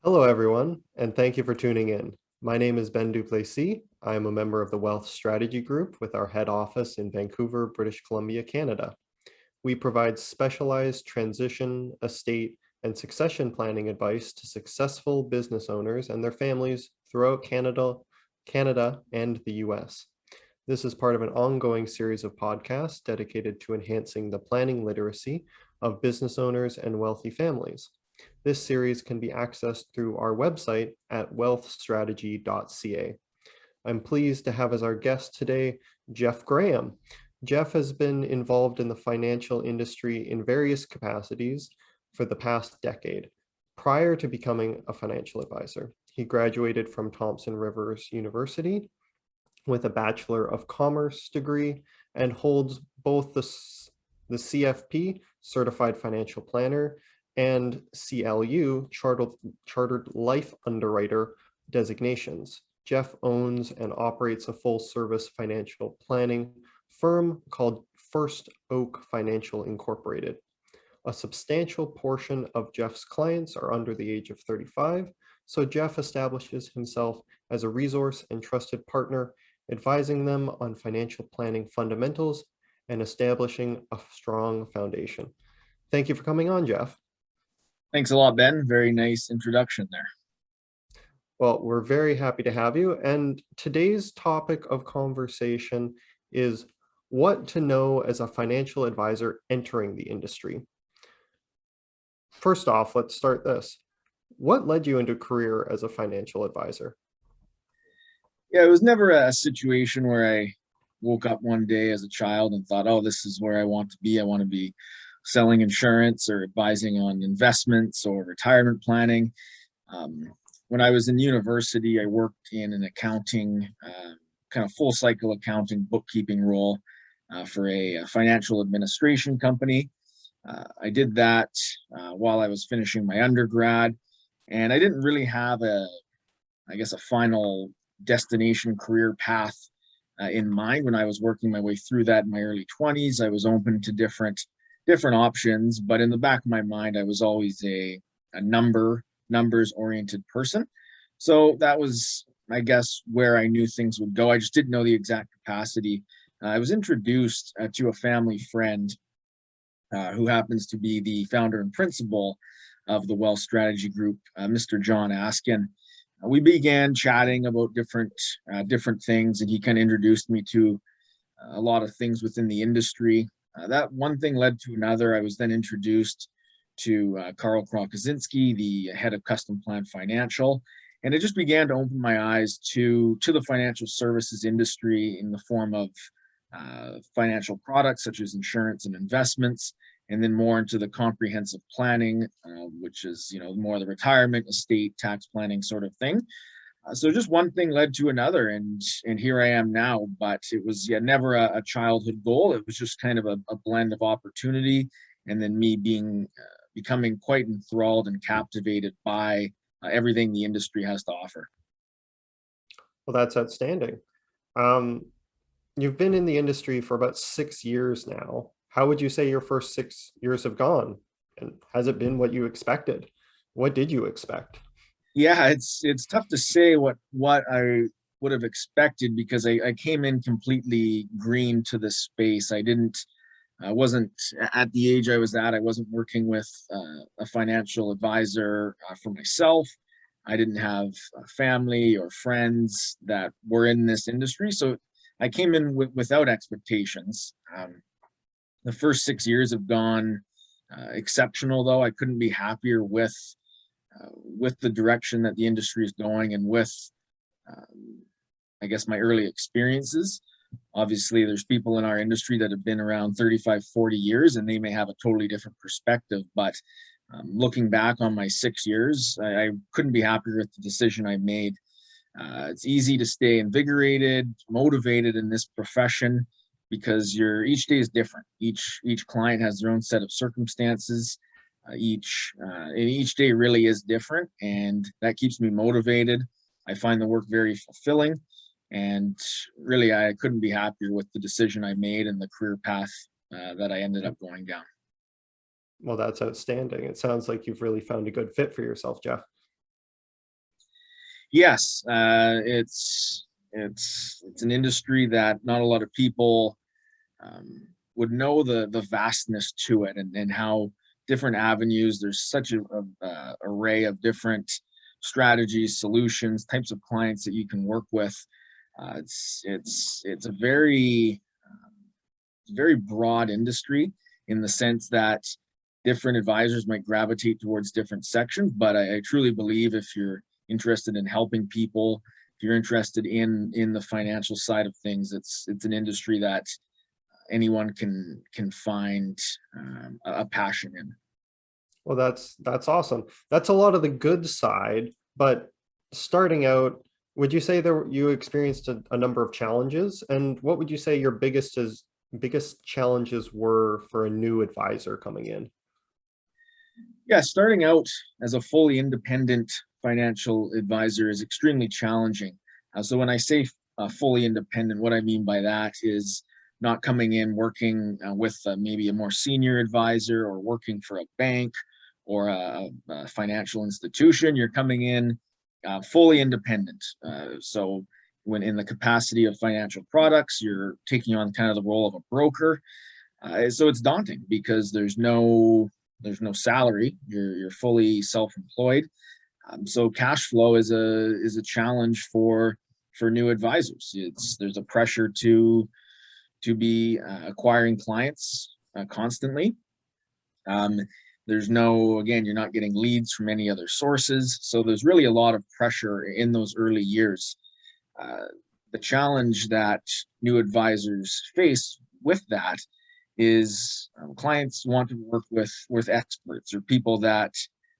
Hello, everyone, and thank you for tuning in. My name is Ben Duplessis. I am a member of the Wealth Strategy Group with our head office in Vancouver, British Columbia, Canada. We provide specialized transition, estate, and succession planning advice to successful business owners and their families throughout Canada and the US. This is part of an ongoing series of podcasts dedicated to enhancing the planning literacy of business owners and wealthy families. This series can be accessed through our website at wealthstrategy.ca. I'm pleased to have as our guest today, Jeff Graham. Jeff has been involved in the financial industry in various capacities for the past decade. Prior to becoming a financial advisor, he graduated from Thompson Rivers University with a Bachelor of Commerce degree and holds both the CFP, Certified Financial Planner, and CLU, Chartered Life Underwriter designations. Jeff owns and operates a full-service financial planning firm called First Oak Financial Incorporated. A substantial portion of Jeff's clients are under the age of 35, so Jeff establishes himself as a resource and trusted partner, advising them on financial planning fundamentals and establishing a strong foundation. Thank you for coming on, Jeff. Thanks a lot, Ben. Very nice introduction there. Well, we're very happy to have you. And today's topic of conversation is what to know as a financial advisor entering the industry. First off, let's start this. What led you into a career as a financial advisor? Yeah, it was never a situation where I woke up one day as a child and thought, oh, this is where I want to be. I want to be selling insurance or advising on investments or retirement planning. When I was in university, I worked in an accounting, kind of full cycle accounting bookkeeping role for a financial administration company. I did that while I was finishing my undergrad, and I didn't really have a final destination career path in mind when I was working my way through that in my early 20s. I was open to different options, but in the back of my mind, I was always a numbers oriented person. So that was, I guess, where I knew things would go. I just didn't know the exact capacity. I was introduced to a family friend who happens to be the founder and principal of the Wealth Strategy Group, Mr. John Askin. We began chatting about different things, and he kind of introduced me to a lot of things within the industry. That one thing led to another. I was then introduced to Carl Krokosinski, the head of Custom Plan Financial, and it just began to open my eyes to the financial services industry in the form of financial products such as insurance and investments, and then more into the comprehensive planning, which is more the retirement, estate, tax planning sort of thing. So just one thing led to another, and here I am now. But it was never a childhood goal. It was just kind of a blend of opportunity, and then me becoming quite enthralled and captivated by everything the industry has to offer. Well, that's outstanding. You've been in the industry for about 6 years now. How would you say your first 6 years have gone? And has it been what you expected? What did you expect? Yeah, it's tough to say what I would have expected, because I came in completely green to this space. I wasn't at the age I was at. I wasn't working with a financial advisor for myself. I didn't have family or friends that were in this industry, so I came in without expectations. The first 6 years have gone exceptional, though. I couldn't be happier with the direction that the industry is going, and with I guess my early experiences. Obviously, there's people in our industry that have been around 35, 40 years, and they may have a totally different perspective. But looking back on my 6 years, I couldn't be happier with the decision I made. It's easy to stay invigorated, motivated in this profession, because each day is different. Each client has their own set of circumstances. Each day really is different, and that keeps me motivated. I find the work very fulfilling, and really I couldn't be happier with the decision I made and the career path that I ended up going down. Well, that's outstanding. It sounds like you've really found a good fit for yourself, Jeff. Yes, it's an industry that not a lot of people would know the vastness to it, and how different avenues. There's such a array of different strategies, solutions, types of clients that you can work with. It's a very broad industry in the sense that different advisors might gravitate towards different sections. But I truly believe if you're interested in helping people, if you're interested in the financial side of things, it's an industry that anyone can find a passion in. Well, that's awesome. That's a lot of the good side, but starting out, would you say you experienced a number of challenges? And what would you say your biggest challenges were for a new advisor coming in? Yeah, starting out as a fully independent financial advisor is extremely challenging. So when I say fully independent, what I mean by that is not coming in working with maybe a more senior advisor or working for a bank or a financial institution. You're coming in fully independent. So when in the capacity of financial products, you're taking on kind of the role of a broker. So it's daunting because there's no salary. You're fully self-employed. So cash flow is a challenge for new advisors. There's a pressure to be acquiring clients constantly. Um, there's no, again, you're not getting leads from any other sources. So there's really a lot of pressure in those early years. Uh, the challenge that new advisors face with that is clients want to work with experts or people that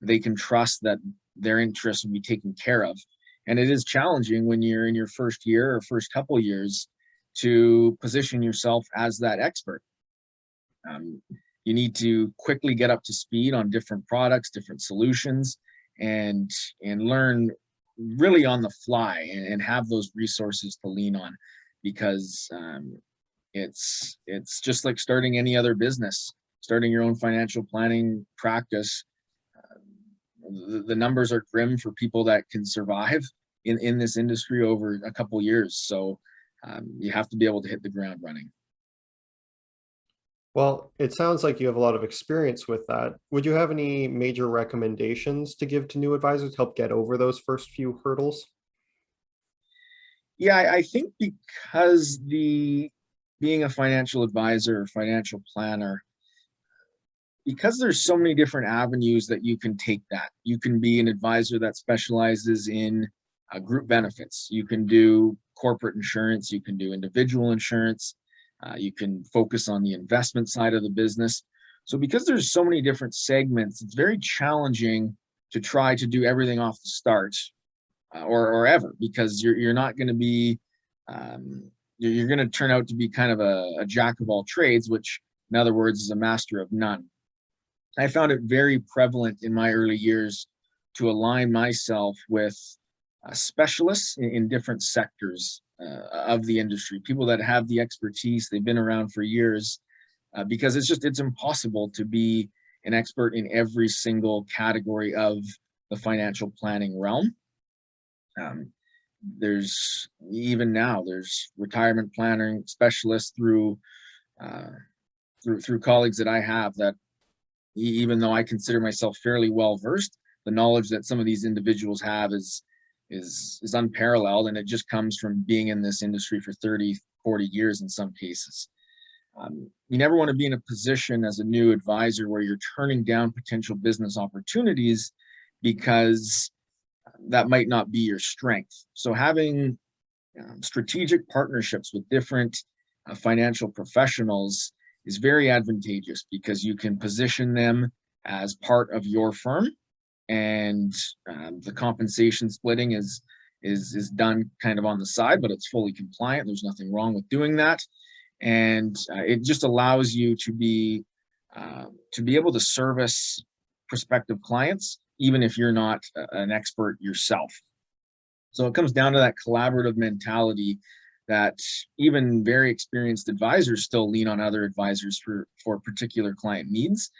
they can trust that their interests will be taken care of. And it is challenging when you're in your first year or first couple years to position yourself as that expert. Um, you need to quickly get up to speed on different products, different solutions, and learn really on the fly, and have those resources to lean on, because it's just like starting any other business, starting your own financial planning practice. The numbers are grim for people that can survive in this industry over a couple years. So you have to be able to hit the ground running. Well, it sounds like you have a lot of experience with that. Would you have any major recommendations to give to new advisors to help get over those first few hurdles? Yeah, I think because the being a financial advisor or financial planner, because there's so many different avenues that you can take that. You can be an advisor that specializes in group benefits. You can do corporate insurance. You can do individual insurance. You can focus on the investment side of the business. So because there's so many different segments, it's very challenging to try to do everything off the start, or ever, because you're not going to be you're going to turn out to be kind of a jack of all trades, which in other words is a master of none. I found it very prevalent in my early years to align myself with specialists in different sectors of the industry, people that have the expertise, they've been around for years, because it's impossible to be an expert in every single category of the financial planning realm. Um, there's even now there's retirement planning specialists uh, through colleagues that I have that, even though I consider myself fairly well versed, the knowledge that some of these individuals have is unparalleled, and it just comes from being in this industry for 30, 40 years in some cases. You never want to be in a position as a new advisor where you're turning down potential business opportunities because that might not be your strength. So having strategic partnerships with different financial professionals is very advantageous, because you can position them as part of your firm, and the compensation splitting is done kind of on the side, but it's fully compliant. There's nothing wrong with doing that, and it just allows you to be able to service prospective clients, even if you're not an expert yourself. So it comes down to that collaborative mentality that even very experienced advisors still lean on other advisors for particular client needs.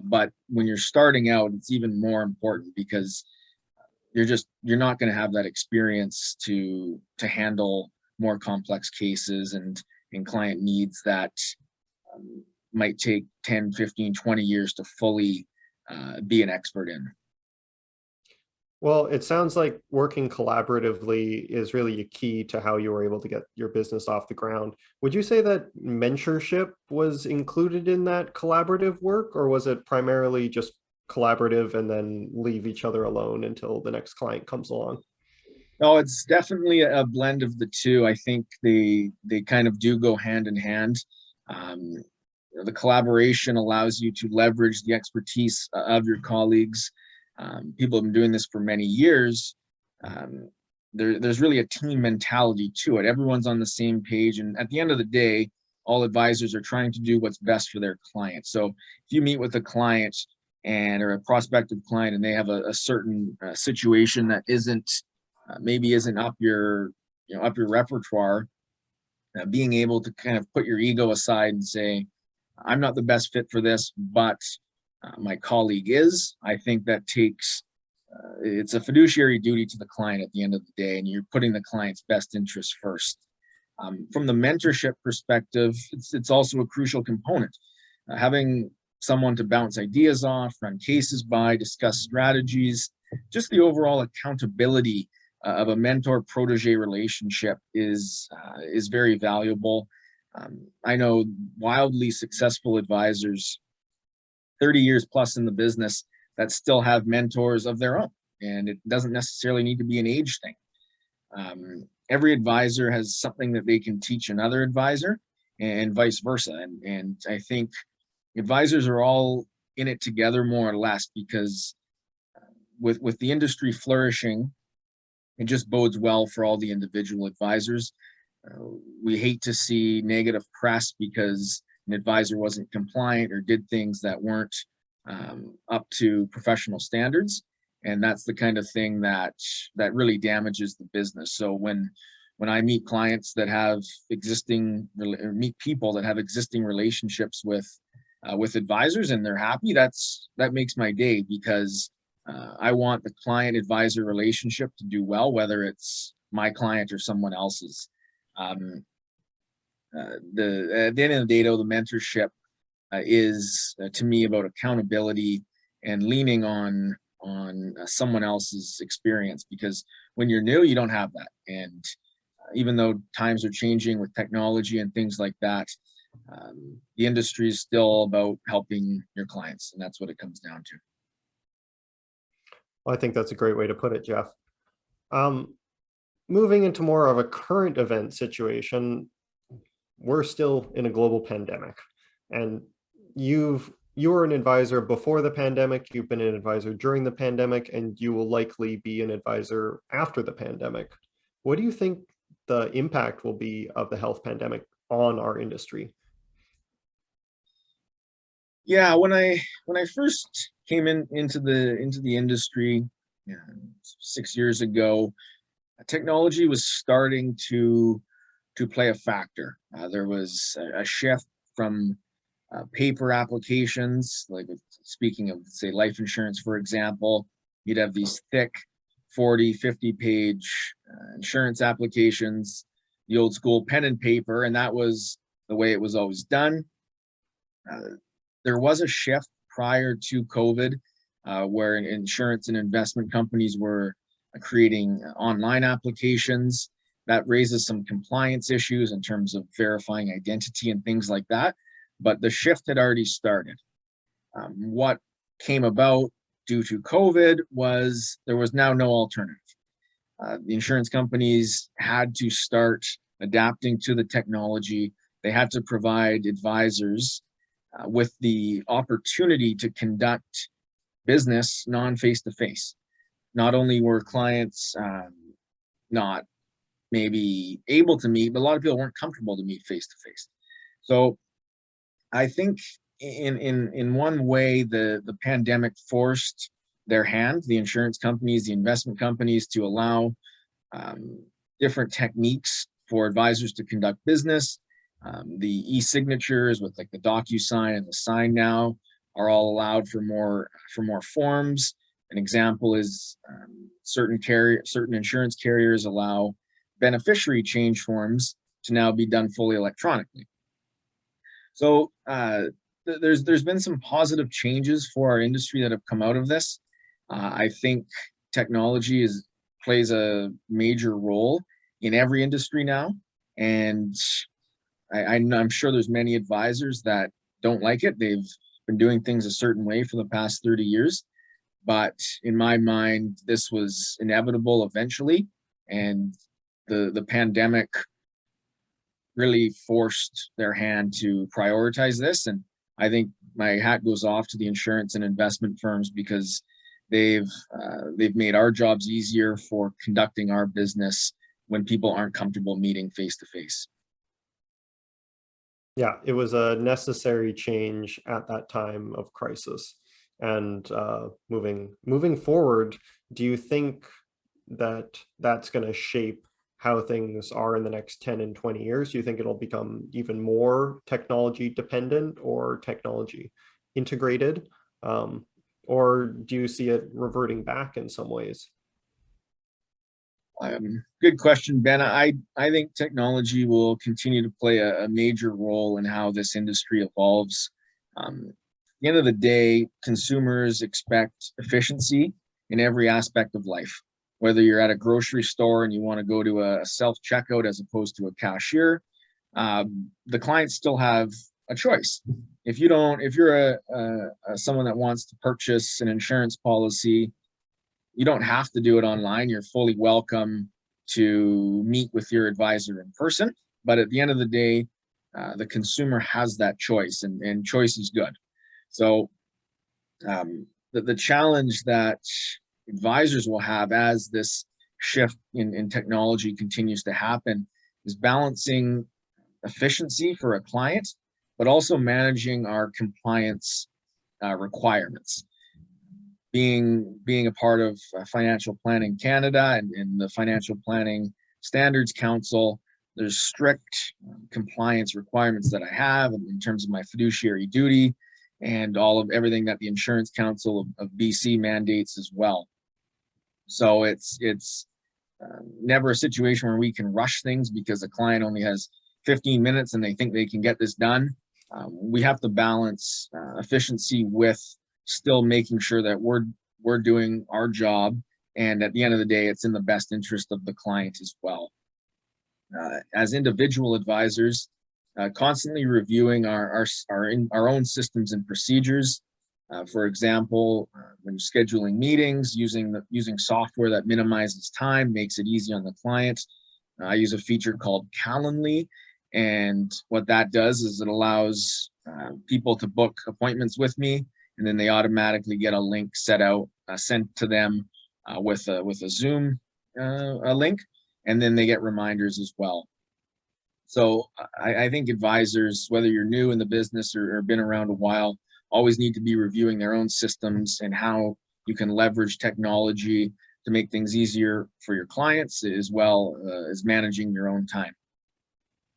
But when you're starting out, it's even more important, because you're not going to have that experience to handle more complex cases and client needs that might take 10, 15, 20 years to fully be an expert in. Well, it sounds like working collaboratively is really a key to how you were able to get your business off the ground. Would you say that mentorship was included in that collaborative work, or was it primarily just collaborative and then leave each other alone until the next client comes along? No, it's definitely a blend of the two. I think they kind of do go hand in hand. Um, the collaboration allows you to leverage the expertise of your colleagues. People have been doing this for many years. Um, there's really a team mentality to it. Everyone's on the same page, and at the end of the day, all advisors are trying to do what's best for their client. So if you meet with a client and or a prospective client, and they have a certain situation that isn't maybe isn't up your up your repertoire, being able to kind of put your ego aside and say, I'm not the best fit for this, but my colleague is. I think that takes it's a fiduciary duty to the client at the end of the day, and you're putting the client's best interest first. From the mentorship perspective, it's also a crucial component. Having someone to bounce ideas off, run cases by, discuss strategies, just the overall accountability of a mentor-protege relationship is very valuable. I know wildly successful advisors, 30 years plus in the business, that still have mentors of their own, and it doesn't necessarily need to be an age thing. Every advisor has something that they can teach another advisor, and vice versa. And I think advisors are all in it together more or less, because with the industry flourishing, it just bodes well for all the individual advisors. We hate to see negative press because an advisor wasn't compliant or did things that weren't up to professional standards, and that's the kind of thing that really damages the business. So when I meet clients that have existing or meet people that have existing relationships with advisors and they're happy, that makes my day, because I want the client advisor relationship to do well, whether it's my client or someone else's. At the end of the day, though, the mentorship is to me about accountability and leaning on someone else's experience, because when you're new, you don't have that. And even though times are changing with technology and things like that, the industry is still about helping your clients, and that's what it comes down to. Well, I think that's a great way to put it, Jeff. Um, Moving into more of a current event situation, we're still in a global pandemic, and you were an advisor before the pandemic, you've been an advisor during the pandemic, and you will likely be an advisor after the pandemic. What do you think the impact will be of the health pandemic on our industry? Yeah, when I first came into the industry, 6 years ago, technology was starting to play a factor. There was a shift from paper applications, like speaking of, say, life insurance, for example. You'd have these thick 40, 50-page insurance applications, the old school pen and paper, and that was the way it was always done. There was a shift prior to COVID, where insurance and investment companies were creating online applications. That raises some compliance issues in terms of verifying identity and things like that. But the shift had already started. What came about due to COVID was there was now no alternative. The insurance companies had to start adapting to the technology. They had to provide advisors with the opportunity to conduct business non-face-to-face. Not only were clients not maybe able to meet, but a lot of people weren't comfortable to meet face-to-face. So I think in one way, the pandemic forced their hand, the insurance companies, the investment companies, to allow different techniques for advisors to conduct business. The e-signatures with like the DocuSign and the Sign Now are all allowed for more forms. An example is certain insurance carriers allow beneficiary change forms to now be done fully electronically. So there's been some positive changes for our industry that have come out of this. I think technology plays a major role in every industry now, and I'm sure there's many advisors that don't like it. They've been doing things a certain way for the past 30 years. But in my mind, this was inevitable eventually. And the pandemic really forced their hand to prioritize this. And I think my hat goes off to the insurance and investment firms, because they've made our jobs easier for conducting our business when people aren't comfortable meeting face to face. Yeah, it was a necessary change at that time of crisis. And moving forward, do you think that that's going to shape how things are in the next 10 and 20 years? Do you think it'll become even more technology dependent or technology integrated? Or do you see it reverting back in some ways? Good question, Ben. I think technology will continue to play a major role in how this industry evolves. At the end of the day, consumers expect efficiency in every aspect of life. Whether you're at a grocery store and you want to go to a self-checkout as opposed to a cashier, the clients still have a choice. If you're someone that wants to purchase an insurance policy, you don't have to do it online. You're fully welcome to meet with your advisor in person. But at the end of the day, the consumer has that choice, and choice is good. So the challenge that advisors will have as this shift in technology continues to happen is balancing efficiency for a client, but also managing our compliance requirements. Being a part of Financial Planning Canada and the Financial Planning Standards Council, there's strict compliance requirements that I have in terms of my fiduciary duty and everything that the Insurance Council of BC mandates as well. So it's never a situation where we can rush things because a client only has 15 minutes and they think they can get this done. We have to balance efficiency with still making sure that we're doing our job, and at the end of the day, it's in the best interest of the client as well. As individual advisors, constantly reviewing our own systems and procedures. For example, when scheduling meetings, using software that minimizes time, makes it easy on the client. I use a feature called Calendly, and what that does is it allows people to book appointments with me, and then they automatically get a link sent to them with a Zoom link, and then they get reminders as well. So I think advisors, whether you're new in the business or been around a while, always need to be reviewing their own systems and how you can leverage technology to make things easier for your clients, as well as managing your own time.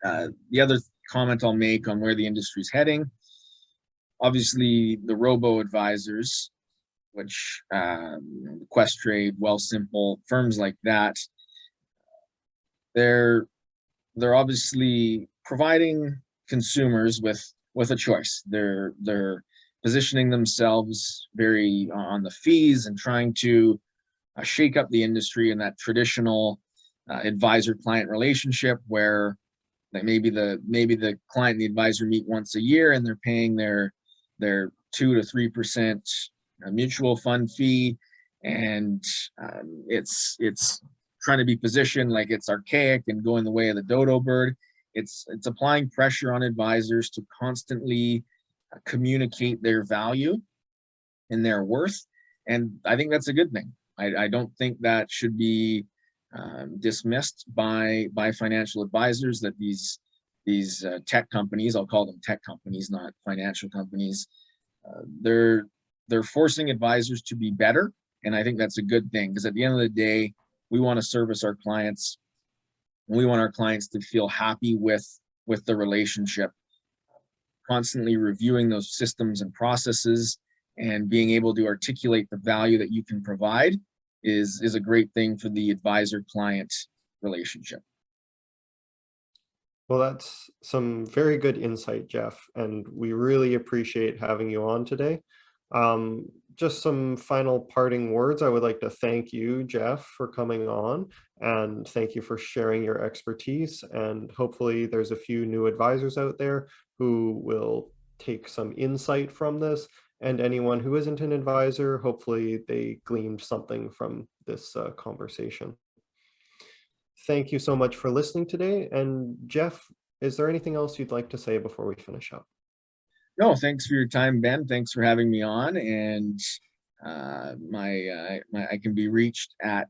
The other comment I'll make on where the industry is heading, obviously the robo-advisors, which Questrade, Wealthsimple, firms like that, they're obviously providing consumers with a choice. They're positioning themselves very on the fees and trying to shake up the industry in that traditional advisor-client relationship where maybe the client and the advisor meet once a year and they're paying their 2 to 3% mutual fund fee, and it's trying to be positioned like it's archaic and going the way of the dodo bird. It's applying pressure on advisors to constantly communicate their value and their worth, and I think that's a good thing. I don't think that should be dismissed by financial advisors, that these tech companies, I'll call them tech companies, not financial companies, they're forcing advisors to be better, and I think that's a good thing, because at the end of the day, we want to service our clients, and we want our clients to feel happy with the relationship. Constantly reviewing those systems and processes and being able to articulate the value that you can provide is a great thing for the advisor-client relationship. Well, that's some very good insight, Jeff, and we really appreciate having you on today. Just some final parting words. I would like to thank you, Jeff, for coming on, and thank you for sharing your expertise. And hopefully there's a few new advisors out there who will take some insight from this. And anyone who isn't an advisor, hopefully they gleaned something from this conversation. Thank you so much for listening today. And Jeff, is there anything else you'd like to say before we finish up? No, thanks for your time, Ben. Thanks for having me on. And I can be reached at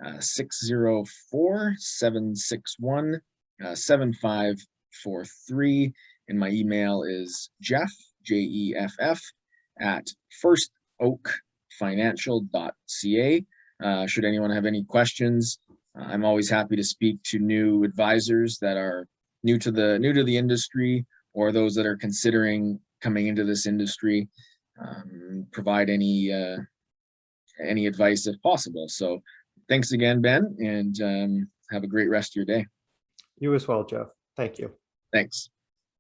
604-761-7543. And my email is Jeff, Jeff, at firstoakfinancial.ca. Should anyone have any questions, I'm always happy to speak to new advisors that are new to the industry, or those that are considering coming into this industry. Provide any advice if possible. So thanks again, Ben, and have a great rest of your day. You as well, Jeff. Thank you. Thanks.